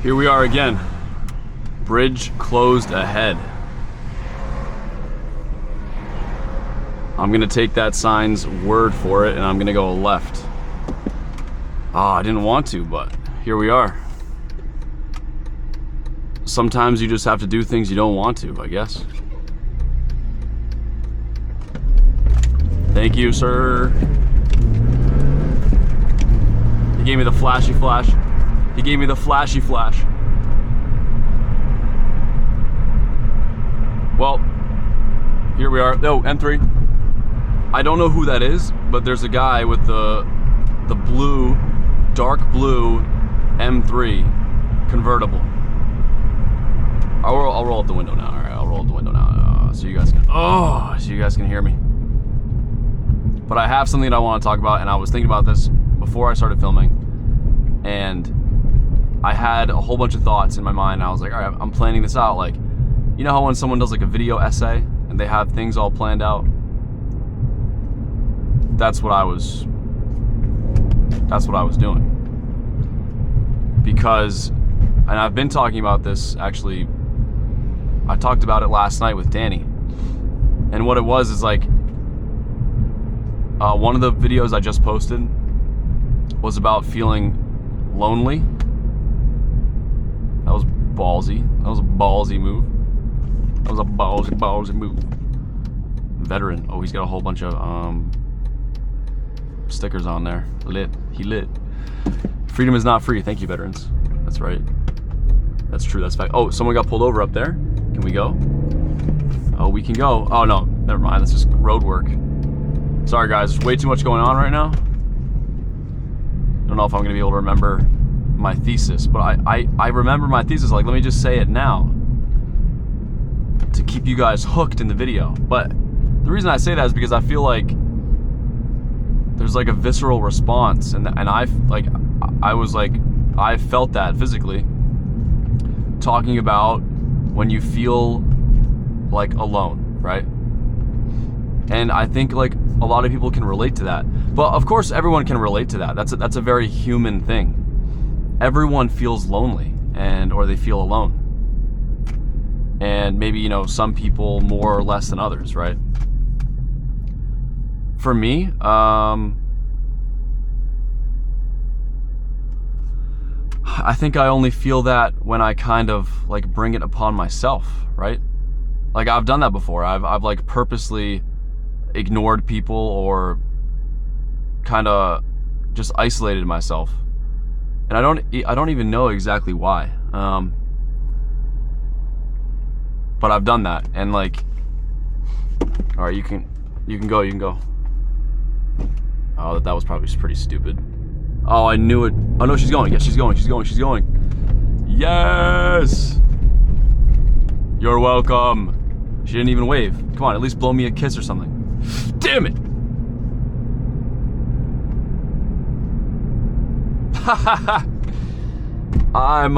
Here we are again. Bridge closed ahead. I'm gonna take that sign's word for it and I'm gonna go left. I didn't want to, but here we are. Sometimes you just have to do things you don't want to, I guess. Thank you, sir. He gave me the flashy flash. He gave me the flashy flash. Well, here we are. Oh, M3. I don't know who that is, but there's a guy with the blue, dark blue M3 convertible. I'll roll up the window now. All right, I'll roll up the window now, so you guys can hear me. But I have something that I want to talk about, and I was thinking about this before I started filming, and I had a whole bunch of thoughts in my mind. And I was like, all right, I'm planning this out. Like, you know how when someone does like a video essay and they have things all planned out? That's what I was doing. Because, and I've been talking about this actually, I talked about it last night with Danny. And what it was is like, one of the videos I just posted was about feeling lonely. That was ballsy. That was a ballsy move. That was a ballsy move. Veteran. Oh, he's got a whole bunch of stickers on there. Lit. He lit. Freedom is not free. Thank you, veterans. That's right. That's true. That's fact. Oh, someone got pulled over up there. Can we go? Oh, we can go. Oh no, never mind. That's just road work. Sorry guys, there's way too much going on right now. Don't know if I'm gonna be able to remember my thesis, but I remember my thesis. Like, let me just say it now to keep you guys hooked in the video. But the reason I say that is because I feel like there's like a visceral response, and I felt that physically, talking about when you feel like alone, right? And I think like a lot of people can relate to that. But of course everyone can relate to that. That's a very human thing. Everyone feels lonely or they feel alone. And maybe, you know, some people more or less than others, right? For me, I think I only feel that when I kind of like bring it upon myself, right? Like I've done that before. I've like purposely ignored people or kind of just isolated myself, and I don't even know exactly why, but I've done that. And like, all right, you can go. Oh, that was probably pretty stupid. Oh, I knew it. Oh no, she's going. Yes, she's going. Yes, you're welcome. She didn't even wave. Come on, at least blow me a kiss or something. Damn it! I'm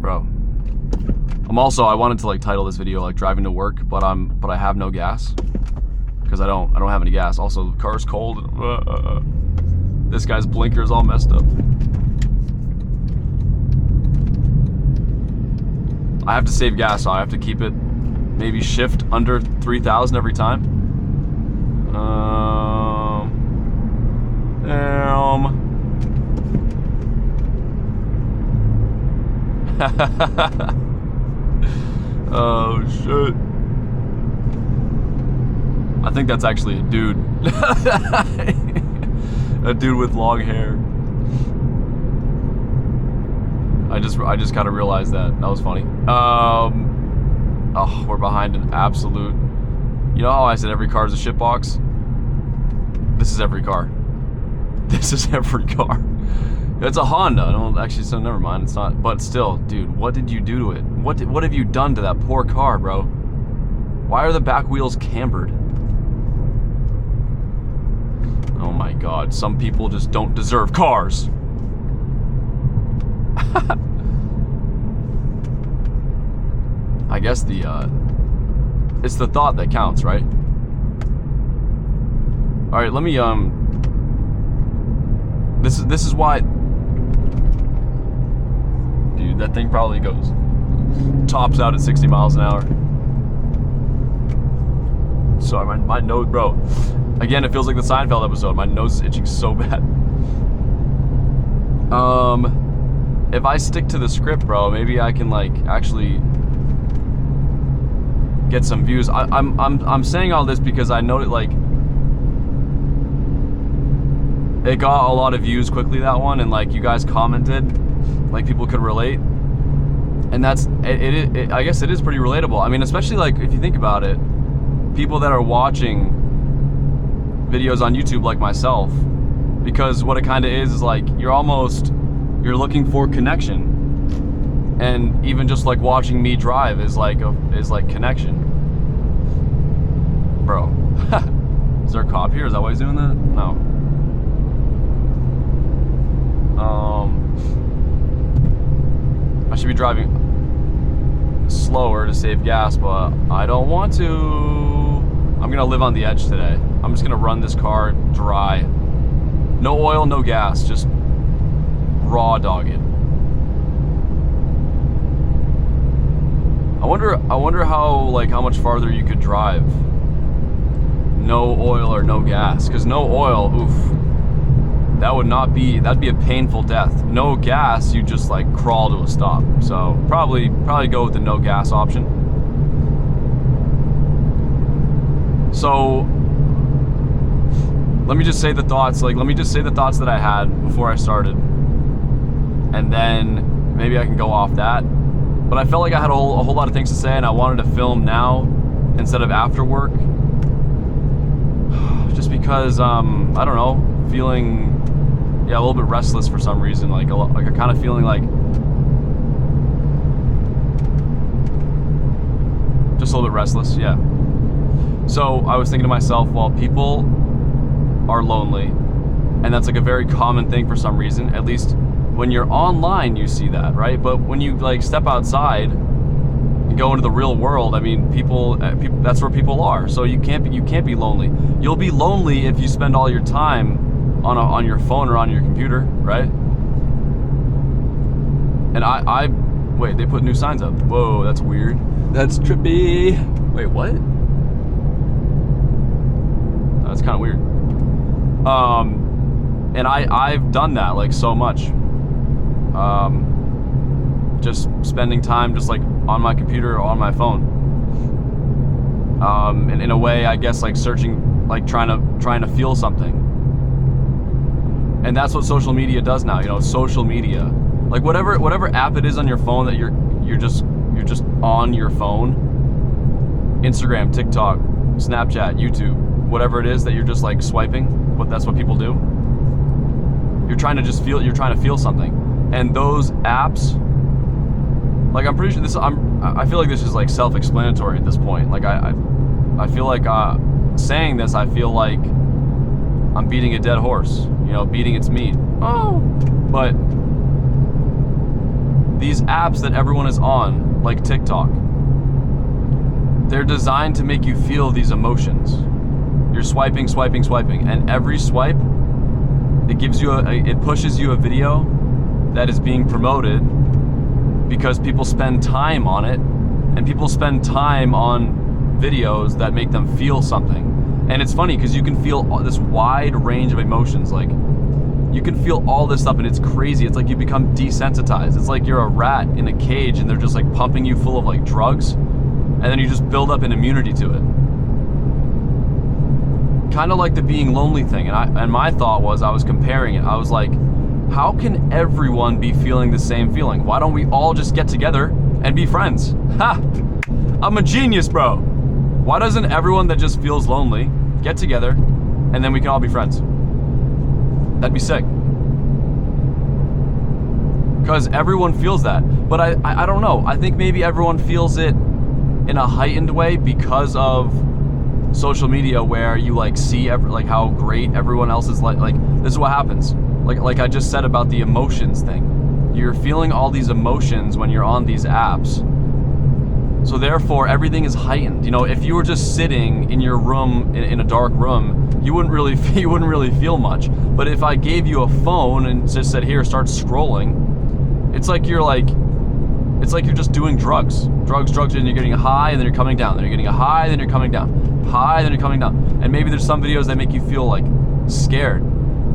bro. I wanted to like title this video like driving to work, but I have no gas because I don't have any gas. Also, the car's cold. This guy's blinker's all messed up. I have to save gas, so I have to keep it maybe shift under 3,000 every time. Oh shit. I think that's actually a dude. A dude with long hair. I just kind of realized that. That was funny. Oh, we're behind an absolute... You know how I said every car is a shitbox? This is every car. This is every car. It's a Honda. I don't actually, so never mind. It's not. But still, dude, what did you do to it? What have you done to that poor car, bro? Why are the back wheels cambered? Oh my God. Some people just don't deserve cars. I guess it's the thought that counts, right? All right, let me This is why, dude, that thing probably goes, tops out at 60 miles an hour. Sorry, my nose, bro. Again, it feels like the Seinfeld episode. My nose is itching so bad. If I stick to the script, bro, maybe I can like actually get some views. I'm saying all this because I know that like it got a lot of views quickly, that one, and like you guys commented, like people could relate, and that's it. I guess it is pretty relatable. I mean, especially like if you think about it, people that are watching videos on YouTube like myself, because what it kind of is like you're looking for connection, and even just like watching me drive is like connection, bro. Is there a cop here? Is that why he's doing that? No. I should be driving slower to save gas, but I don't want to. I'm gonna live on the edge today. I'm just gonna run this car dry. No oil, no gas, just raw dog it. I wonder how much farther you could drive. No oil or no gas, because no oil, oof. That'd be a painful death. No gas, you just like crawl to a stop. So probably go with the no gas option. So let me just say the thoughts that I had before I started, and then maybe I can go off that. But I felt like I had a whole lot of things to say, and I wanted to film now instead of after work, just because I don't know, feeling a little bit restless for some reason, like a kind of feeling like just a little bit restless, yeah. So I was thinking to myself, well, people are lonely, and that's like a very common thing for some reason. At least when you're online, you see that, right? But when you like step outside and go into the real world, I mean, people that's where people are. So you can't be lonely. You'll be lonely if you spend all your time on your phone or on your computer, right? And I wait, they put new signs up. Whoa, that's weird. That's trippy. Wait, what? That's kind of weird. And I've done that like so much. Just spending time just like on my computer or on my phone. And in a way, I guess like searching, like trying to feel something. And that's what social media does now. You know, social media, like whatever app it is on your phone that you're just on your phone. Instagram, TikTok, Snapchat, YouTube, whatever it is that you're just like swiping. But that's what people do. You're trying to feel something, and those apps, like I'm pretty sure I feel like this is like self-explanatory at this point. Like I feel like saying this, I feel like I'm beating a dead horse, you know, beating its meat. Oh, but these apps that everyone is on, like TikTok, they're designed to make you feel these emotions. You're swiping, and every swipe, it pushes you a video that is being promoted because people spend time on it, and people spend time on videos that make them feel something. And it's funny because you can feel this wide range of emotions. Like you can feel all this stuff, and it's crazy. It's like you become desensitized. It's like you're a rat in a cage, and they're just like pumping you full of like drugs, and then you just build up an immunity to it. Kind of like the being lonely thing. And my thought was, I was comparing it. I was like, how can everyone be feeling the same feeling? Why don't we all just get together and be friends? Ha! I'm a genius, bro. Why doesn't everyone that just feels lonely get together and then we can all be friends? That'd be sick. Because everyone feels that. But I don't know. I think maybe everyone feels it in a heightened way because of social media, where you like see like how great everyone else is. Like this is what happens. Like I just said about the emotions thing. You're feeling all these emotions when you're on these apps. So therefore, everything is heightened. You know, if you were just sitting in your room, in a dark room, you wouldn't really feel much. But if I gave you a phone and just said, here, start scrolling, it's like you're just doing drugs, and you're getting a high, and then you're coming down, then you're getting a high, then you're coming down, high, then you're coming down. And maybe there's some videos that make you feel like scared,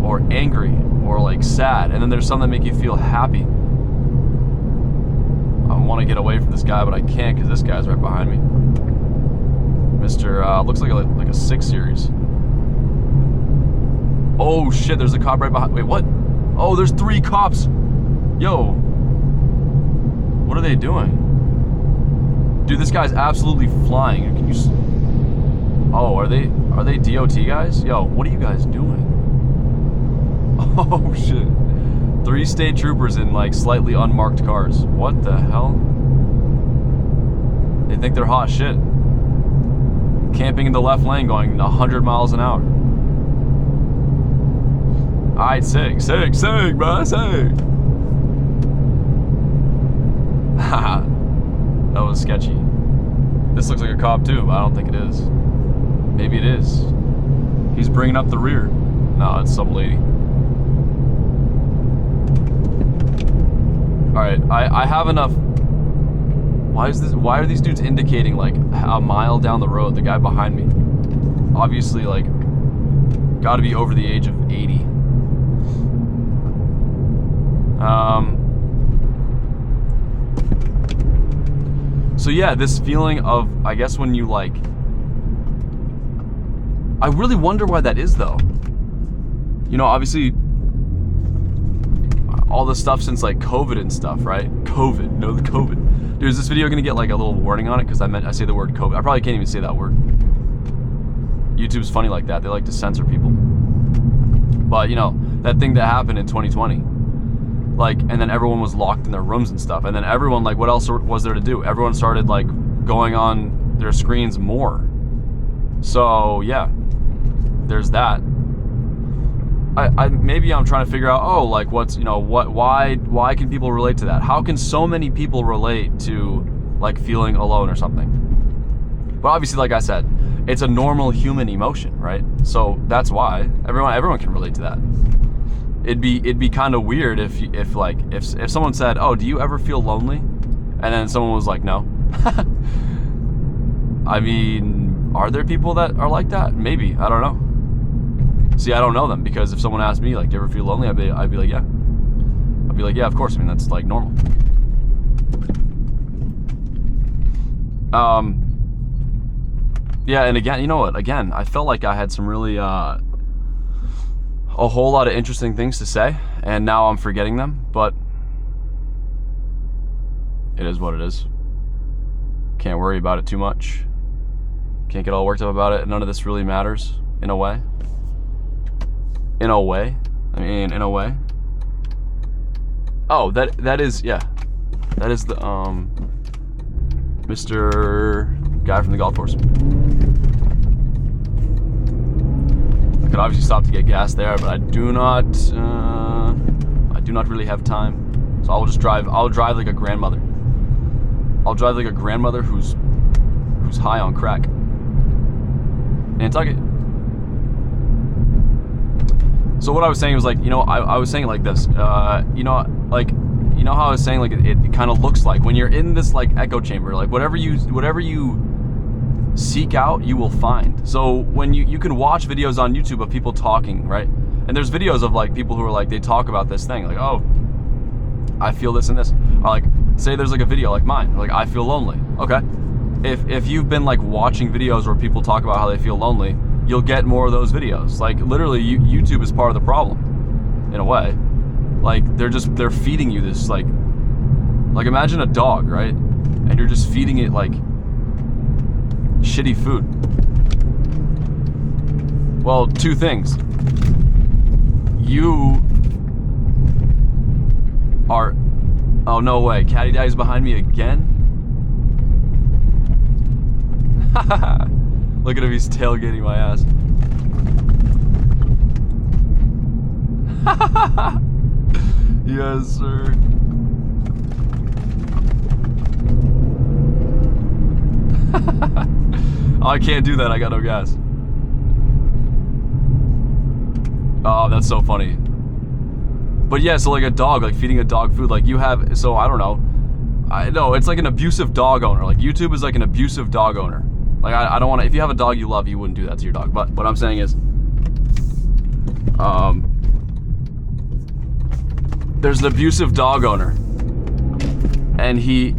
or angry, or like sad, and then there's some that make you feel happy. I want to get away from this guy, but I can't because this guy's right behind me. Mr. Looks like a 6 Series. Oh shit, there's a cop right behind. Wait, what? Oh, there's 3 cops. Yo. What are they doing? Dude, this guy's absolutely flying. Can you... Oh, are they DOT guys? Yo, what are you guys doing? Oh shit. 3 state troopers in like slightly unmarked cars. What the hell? They think they're hot shit. Camping in the left lane going 100 miles an hour. Alright, sig, bro, sig. Haha. That was sketchy. This looks like a cop too, but I don't think it is. Maybe it is. He's bringing up the rear. No, it's some lady. Alright, I have enough. Why are these dudes indicating like a mile down the road? The guy behind me. Obviously, like, gotta be over the age of 80. So yeah, this feeling of, I guess when you like, I really wonder why that is though. You know, obviously, all the stuff since like COVID and stuff, right? COVID, no, the COVID. Dude, is this video gonna get like a little warning on it? Because I say the word COVID. I probably can't even say that word. YouTube's funny like that. They like to censor people. But you know, that thing that happened in 2020, like, and then everyone was locked in their rooms and stuff. And then everyone, like, what else was there to do? Everyone started like going on their screens more. So yeah, there's that. Maybe I'm trying to figure out, oh, like what's, you know, why can people relate to that? How can so many people relate to like feeling alone or something? But obviously, like I said, it's a normal human emotion, right? So that's why everyone can relate to that. It'd be kind of weird if someone said, "Oh, do you ever feel lonely?" And then someone was like, "No." I mean, are there people that are like that? Maybe, I don't know. See, I don't know them, because if someone asked me, like, do you ever feel lonely? I'd be like, yeah. I'd be like, yeah, of course. I mean, that's like normal. Yeah, and again, you know what? Again, I felt like I had some really, a whole lot of interesting things to say, and now I'm forgetting them, but it is what it is. Can't worry about it too much. Can't get all worked up about it. None of this really matters, in a way. In a way. I mean, in a way. Oh, that is, yeah. That is the, Mr. guy from the golf course. I could obviously stop to get gas there, but I do not really have time. So I'll drive like a grandmother. I'll drive like a grandmother who's high on crack. Nantucket. So what I was saying was, like, you know, I was saying it like this, you know, like, you know how I was saying, like, it kind of looks like when you're in this like echo chamber, like whatever you seek out, you will find. So when you can watch videos on YouTube of people talking, right? And there's videos of like people who are like, they talk about this thing, like, oh, I feel this and this. Or like, say there's like a video like mine, like, I feel lonely. Okay, if you've been like watching videos where people talk about how they feel lonely, you'll get more of those videos. Like, literally, YouTube is part of the problem, in a way. Like, they're feeding you this, like imagine a dog, right? And you're just feeding it like shitty food. Well, two things. You are, oh no way, Caddy Daddy's behind me again? Look at him, he's tailgating my ass. Yes, sir. Oh, I can't do that. I got no gas. Oh, that's so funny. But yeah, so like a dog, like feeding a dog food, like you have, so I don't know. I know, it's like an abusive dog owner. Like YouTube is like an abusive dog owner. Like I don't want to, if you have a dog you love, you wouldn't do that to your dog. But what I'm saying is, there's an abusive dog owner. And he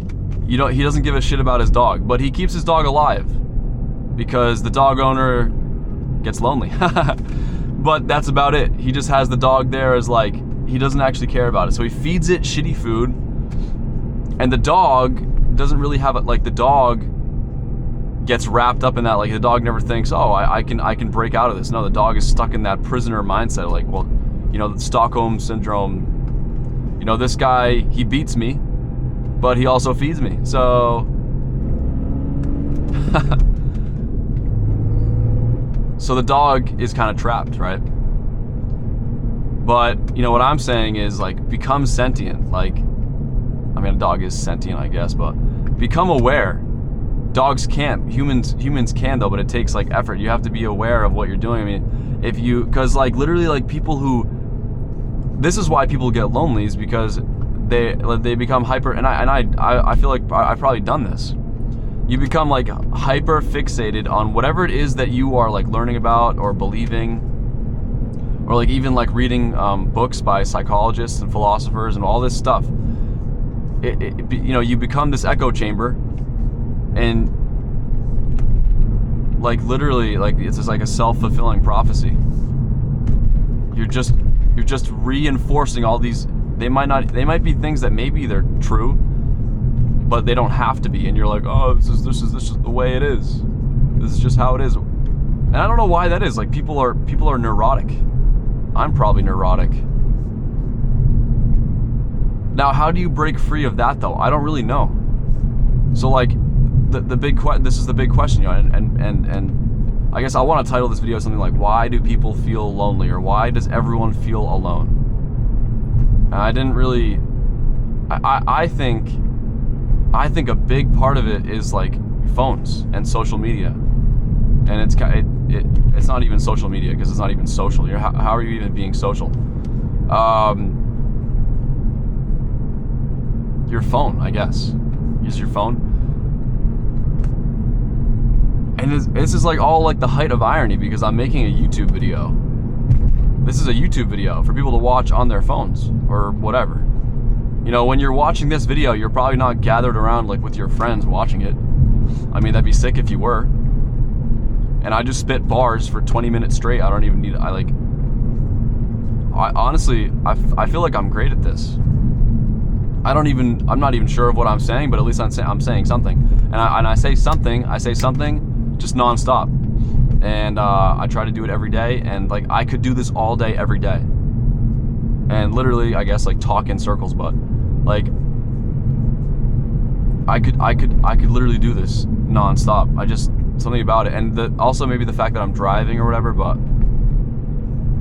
doesn't give a shit about his dog, but he keeps his dog alive because the dog owner gets lonely. But that's about it. He just has the dog there as like, he doesn't actually care about it. So he feeds it shitty food, and the dog doesn't really have it. Like the dog gets wrapped up in that. Like the dog never thinks, oh, I can break out of this. No, the dog is stuck in that prisoner mindset. Like, well, the Stockholm syndrome. This guy, he beats me, but he also feeds me. So so the dog is kind of trapped, right? But what I'm saying is, like, become sentient. Like, I mean, a dog is sentient, I guess, but become aware. Dogs can't. Humans can though, but it takes like effort. You have to be aware of what you're doing. I mean, because like literally, like people who, this is why people get lonely, is because they become hyper. And I feel like I've probably done this. You become like hyper fixated on whatever it is that you are like learning about or believing, or like even like reading books by psychologists and philosophers and all this stuff. You become this echo chamber, and like literally, like it's just like a self-fulfilling prophecy. You're just reinforcing all these. They might be things that maybe they're true, but they don't have to be. And you're like, oh, this is the way it is. This is just how it is. And I don't know why that is. Like people are neurotic. I'm probably neurotic. Now, how do you break free of that though? I don't really know. So like this is the big question, and I guess I want to title this video something like, why do people feel lonely, or why does everyone feel alone? And I didn't really, I think a big part of it is like phones and social media, and it's not even social media, because it's not even social. How are you even being social? Your phone, I guess. Use your phone. And this is like all like the height of irony, because I'm making a YouTube video. This is a YouTube video for people to watch on their phones or whatever. When you're watching this video, you're probably not gathered around like with your friends watching it. I mean, that'd be sick if you were. And I just spit bars for 20 minutes straight. I don't even need, honestly, I feel like I'm great at this. I'm not even sure of what I'm saying, but at least I'm saying something. And I say something just nonstop. And I try to do it every day, and like I could do this all day, every day. And literally, I guess, like talk in circles, but like I could literally do this nonstop. Something about it. And also maybe the fact that I'm driving or whatever, but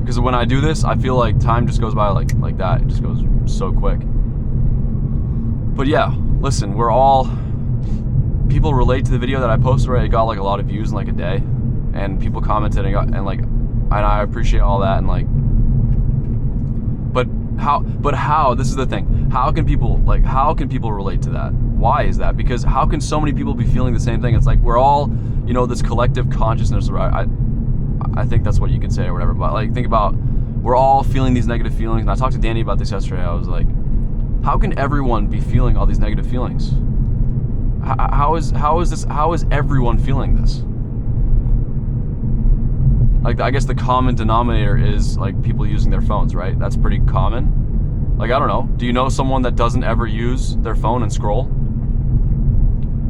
because when I do this, I feel like time just goes by like that. It just goes so quick. But yeah, listen, people relate to the video that I posted, right? It got like a lot of views in like a day, and people commented and I appreciate all that, and like, but how, this is the thing, how can people relate to that? Why is that? Because how can so many people be feeling the same thing? It's like we're all, this collective consciousness, right? I think that's what you could say or whatever, but like think about, we're all feeling these negative feelings. And I talked to Danny about this yesterday. I was like, how can everyone be feeling all these negative feelings? How is everyone feeling this? Like, I guess the common denominator is like people using their phones, right? That's pretty common. Like, I don't know. Do you know someone that doesn't ever use their phone and scroll?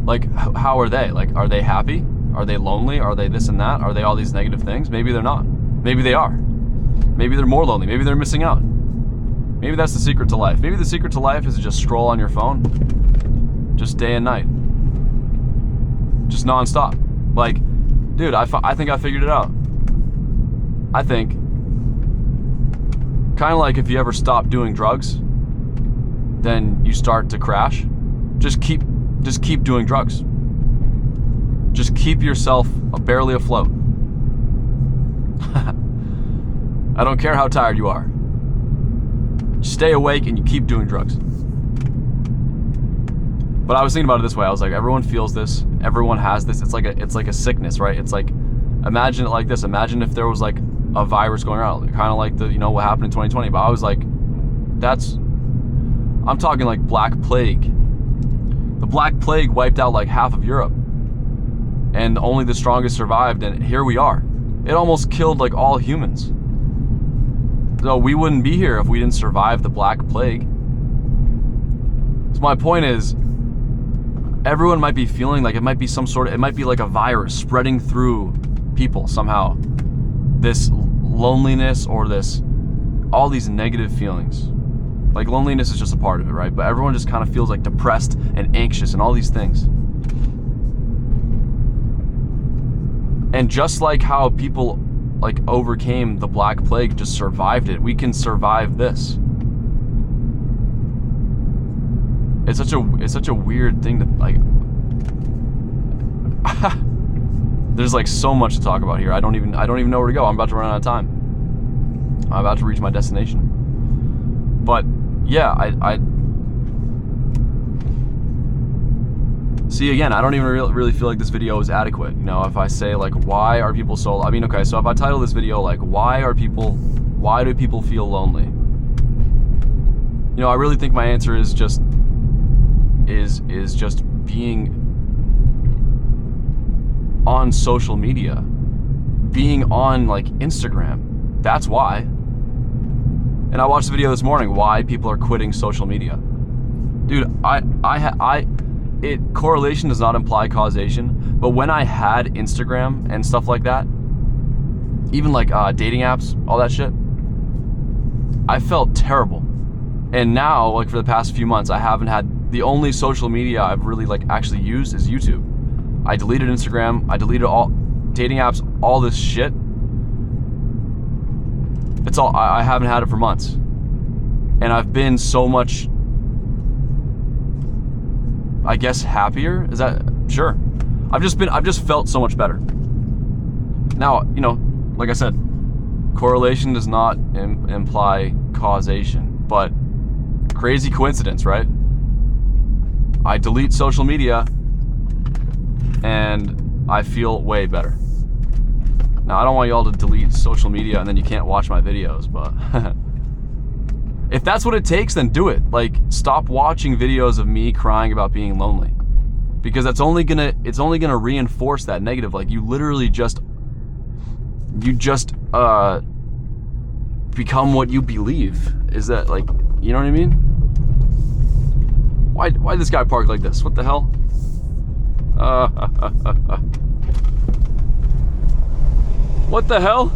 Like, how are they? Like, are they happy? Are they lonely? Are they this and that? Are they all these negative things? Maybe they're not. Maybe they are. Maybe they're more lonely. Maybe they're missing out. Maybe that's the secret to life. Maybe the secret to life is to just scroll on your phone, just day and night, just nonstop. Like, dude, I think I figured it out. I think, kind of like if you ever stop doing drugs, then you start to crash. Just keep doing drugs. Just keep yourself barely afloat. I don't care how tired you are. Stay awake and you keep doing drugs. But I was thinking about it this way. I was like, everyone feels this. Everyone has this. It's like a sickness, right? It's like, imagine it like this. Imagine if there was like a virus going around, kind of like what happened in 2020. But I was like, I'm talking like Black Plague. The Black Plague wiped out like half of Europe, and only the strongest survived. And here we are. It almost killed like all humans. So we wouldn't be here if we didn't survive the Black Plague. So my point is, everyone might be feeling like it might be like a virus spreading through people somehow. This loneliness or all these negative feelings. Like loneliness is just a part of it, right? But everyone just kind of feels like depressed and anxious and all these things. And just like how people like overcame the Black Plague, just survived it, we can survive this. It's such a weird thing to like. There's like so much to talk about here. I don't even know where to go. I'm about to run out of time. I'm about to reach my destination. But yeah, I see again. I don't even really feel like this video is adequate. You know, if I say like, why are people so? I mean, okay. So if I title this video like, why do people feel lonely? You know, I really think my answer is just being on social media, being on like Instagram. That's why. And I watched the video this morning, why people are quitting social media. Dude, correlation does not imply causation, but when I had Instagram and stuff like that, even like dating apps, all that shit, I felt terrible. And now, like for the past few months, I haven't had. The only social media I've really like actually used is YouTube. I deleted Instagram. I deleted all dating apps, all this shit. It's all, I haven't had it for months. And I've been so much, I guess, happier. Is that, sure. I've just felt so much better. Now, you know, like I said, correlation does not imply causation, but crazy coincidence, right? I delete social media and I feel way better. Now, I don't want y'all to delete social media and then you can't watch my videos, but if that's what it takes, then do it. Like, stop watching videos of me crying about being lonely, because it's only gonna reinforce that negative. Like, you literally just become what you believe. Is that, like, you know what I mean? Why this guy park like this? What the hell? What the hell?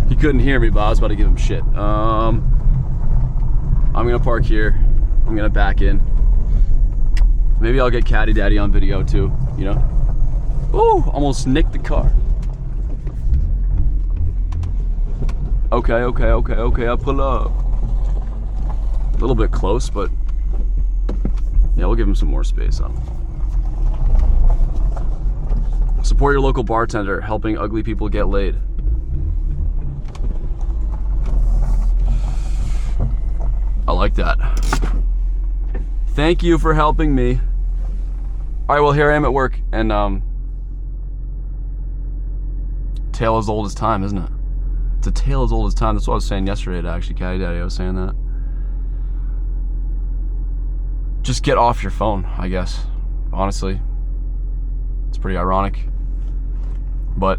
He couldn't hear me, but I was about to give him shit. I'm gonna park here. I'm gonna back in. Maybe I'll get Caddy Daddy on video too, you know? Ooh, almost nicked the car. Okay, I'll pull up. A little bit close, but yeah, we'll give him some more space on him. Support your local bartender, helping ugly people get laid. I like that. Thank you for helping me. All right, well, here I am at work, and tale as old as time, isn't it? It's a tale as old as time. That's what I was saying yesterday to actually Caddy Daddy. I was saying that. Just get off your phone, I guess. Honestly, it's pretty ironic, but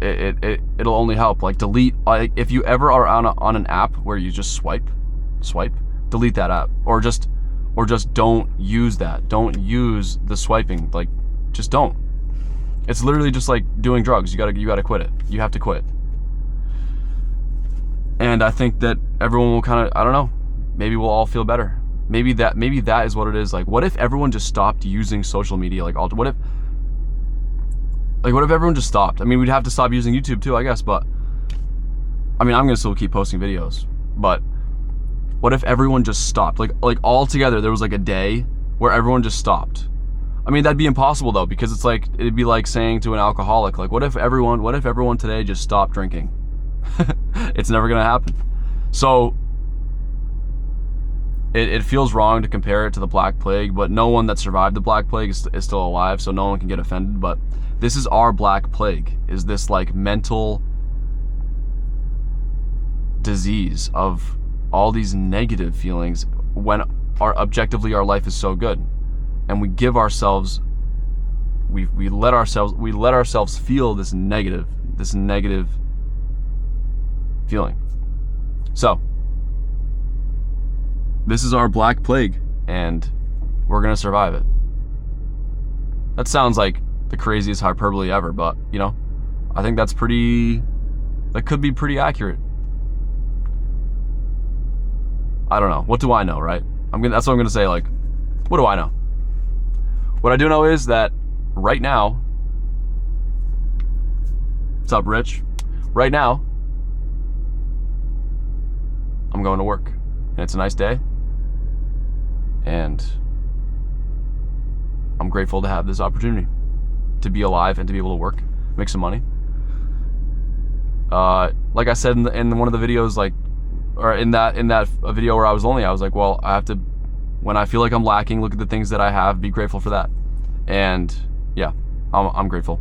it'll only help. Like, delete. Like, if you ever are on an app where you just swipe, delete that app, or just don't use that. Don't use the swiping. Like, just don't. It's literally just like doing drugs. You gotta quit it. You have to quit. And I think that everyone will kind of, I don't know, maybe we'll all feel better. Maybe that is what it is. Like, what if everyone just stopped using social media? Like, what if everyone just stopped? I mean, we'd have to stop using YouTube too, I guess, but I mean, I'm gonna still keep posting videos, but what if everyone just stopped? Like all together, there was like a day where everyone just stopped. I mean, that'd be impossible though, because it's like, it'd be like saying to an alcoholic, like, what if everyone today just stopped drinking? It's never gonna happen. So it feels wrong to compare it to the Black Plague, but no one that survived the Black Plague is still alive, so no one can get offended. But this is our Black Plague, is this like mental disease of all these negative feelings when objectively our life is so good, and we give ourselves, we let ourselves feel this negative feeling. So this is our Black Plague, and we're gonna survive it. That sounds like the craziest hyperbole ever, but you know, I think that could be pretty accurate. I don't know. What do I know, right? That's what I'm gonna say, like, what do I know? What I do know is that right now, what's up, Rich? Right now, I'm going to work, and it's a nice day, and I'm grateful to have this opportunity to be alive and to be able to work, make some money. Like I said in one of the videos, like, or in that video where I was lonely, I was like, well, I have to, when I feel like I'm lacking, look at the things that I have, be grateful for that. And yeah, I'm grateful.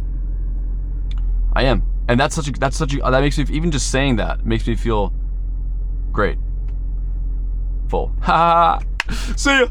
I am. And that makes me, even just saying that makes me feel great. Full. Ha ha. See ya.